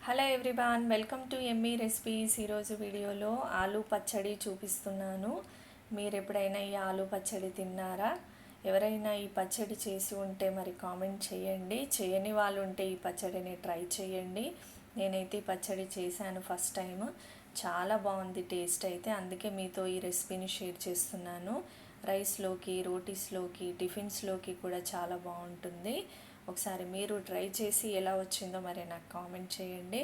Hello everyone, welcome to Emmy recipes. ఈరోజు వీడియోలో ఆలూ పచ్చడి చూపిస్తున్నాను. మీరు ఎప్పుడైనా ఈ ఆలూ పచ్చడి తిన్నారా? ఎవరైనా ఈ పచ్చడి చేసి ఉంటే మరి కామెంట్ చేయండి. చేయని వాళ్ళు ఉంటే ఈ పచ్చడిని ట్రై చేయండి. నేనైతే ఈ పచ్చడి చేశాను ఫస్ట్ టైం. చాలా బాగుంది టేస్ట్ అయితే, అందుకే మీతో ఈ రెసిపీని షేర్ చేస్తున్నాను. రైస్లోకి, రోటీస్లోకి, టిఫిన్స్లోకి కూడా చాలా బాగుంటుంది. ఒకసారి మీరు ట్రై చేసి ఎలా వచ్చిందో మరి నాకు కామెంట్ చేయండి.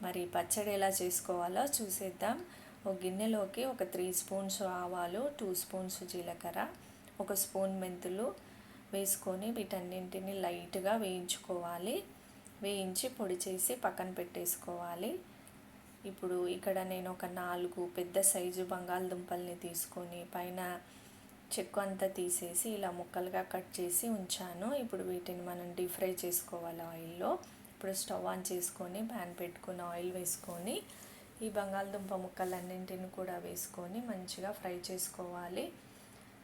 మరి పచ్చడి ఎలా చేసుకోవాలో చూసేద్దాం. ఒక గిన్నెలోకి ఒక 3 స్పూన్స్ ఆవాలు, 2 స్పూన్స్ జీలకర్ర, 1 స్పూన్ మెంతులు వేసుకొని వీటన్నింటిని లైట్గా వేయించుకోవాలి. వేయించి పొడి చేసి పక్కన పెట్టేసుకోవాలి. ఇప్పుడు ఇక్కడ నేను ఒక 4 పెద్ద సైజు బంగాళదుంపల్ని తీసుకొని పైన చెక్కు అంతా తీసేసి ఇలా ముక్కలుగా కట్ చేసి ఉంచాను. ఇప్పుడు వీటిని మనం డీప్ ఫ్రై చేసుకోవాలి ఆయిల్లో. ఇప్పుడు స్టవ్ ఆన్ చేసుకొని ప్యాన్ పెట్టుకుని ఆయిల్ వేసుకొని ఈ బంగాళదుంప ముక్కలన్నింటిని కూడా వేసుకొని మంచిగా ఫ్రై చేసుకోవాలి.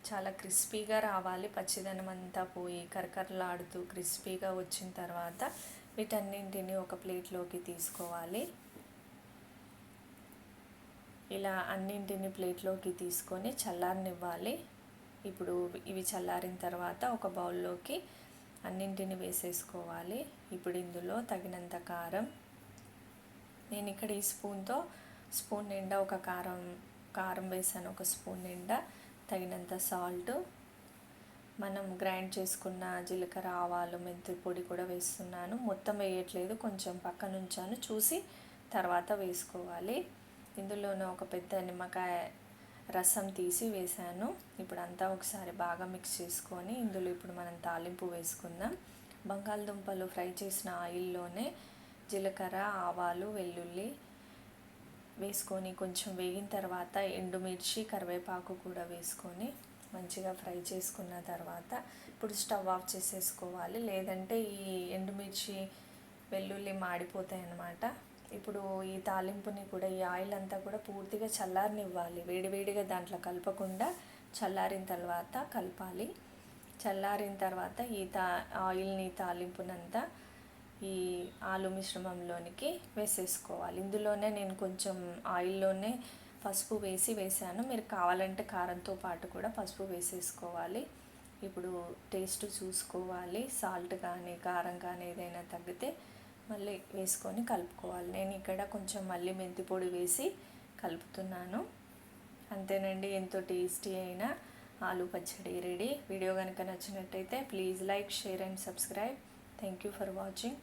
చాలా క్రిస్పీగా రావాలి, పచ్చిదనం అంతా పోయి కరకరలాడుతూ క్రిస్పీగా వచ్చిన తర్వాత వీటన్నింటిని ఒక ప్లేట్లోకి తీసుకోవాలి. ఇలా అన్నింటిని ప్లేట్లోకి తీసుకొని చల్లారనివ్వాలి. ఇప్పుడు ఇవి చల్లారిన తర్వాత ఒక బౌల్లోకి అన్నింటిని వేసేసుకోవాలి. ఇప్పుడు ఇందులో తగినంత కారం, నేను ఇక్కడ ఈ స్పూన్ నిండా ఒక కారం వేసాను, 1 స్పూన్ నిండా. తగినంత సాల్ట్, మనం గ్రైండ్ చేసుకున్న జీలకర్ర, ఆవాలు, మెంతుల పొడి కూడా వేస్తున్నాను. మొత్తం వేయట్లేదు, కొంచెం పక్కన ఉంచాను, చూసి తర్వాత వేసుకోవాలి. ఇందులోనే ఒక పెద్ద నిమ్మకాయ రసం తీసి వేసాను. ఇప్పుడు అంతా ఒకసారి బాగా మిక్స్ చేసుకొని ఇందులో ఇప్పుడు మనం తాలింపు వేసుకుందాం. బంగాళదుంపలు ఫ్రై చేసిన ఆయిల్లోనే జీలకర్ర, ఆవాలు, వెల్లుల్లి వేసుకొని కొంచెం వేగిన తర్వాత ఎండుమిర్చి, కరివేపాకు కూడా వేసుకొని మంచిగా ఫ్రై చేసుకున్న తర్వాత ఇప్పుడు స్టవ్ ఆఫ్ చేసేసుకోవాలి. లేదంటే ఈ ఎండుమిర్చి, వెల్లుల్లి మాడిపోతాయి అన్నమాట. ఇప్పుడు ఈ తాలింపుని కూడా, ఈ ఆయిల్ అంతా కూడా పూర్తిగా చల్లారనివ్వాలి. వేడివేడిగా దాంట్లో కలపకుండా చల్లారిన తర్వాత కలపాలి. చల్లారిన తర్వాత ఈ ఆయిల్ని, తాలింపునంతా ఈ ఆలు మిశ్రమంలోనికి వేసేసుకోవాలి. ఇందులోనే నేను కొంచెం ఆయిల్లోనే పసుపు వేసాను. మీరు కావాలంటే కారంతో పాటు కూడా పసుపు వేసేసుకోవాలి. ఇప్పుడు టేస్ట్ చూసుకోవాలి. సాల్ట్ కానీ కారం కానీ ఏదైనా తగ్గితే మళ్ళీ వేసుకొని కలుపుకోవాలి. నేను ఇక్కడ కొంచెం మళ్ళీ మెంతి పొడి వేసి కలుపుతున్నాను. అంతేనండి, ఎంతో టేస్టీ అయిన ఆలూ పచ్చడి రెడీ. వీడియో కనుక నచ్చినట్టయితే please like, share and subscribe. Thank you for watching.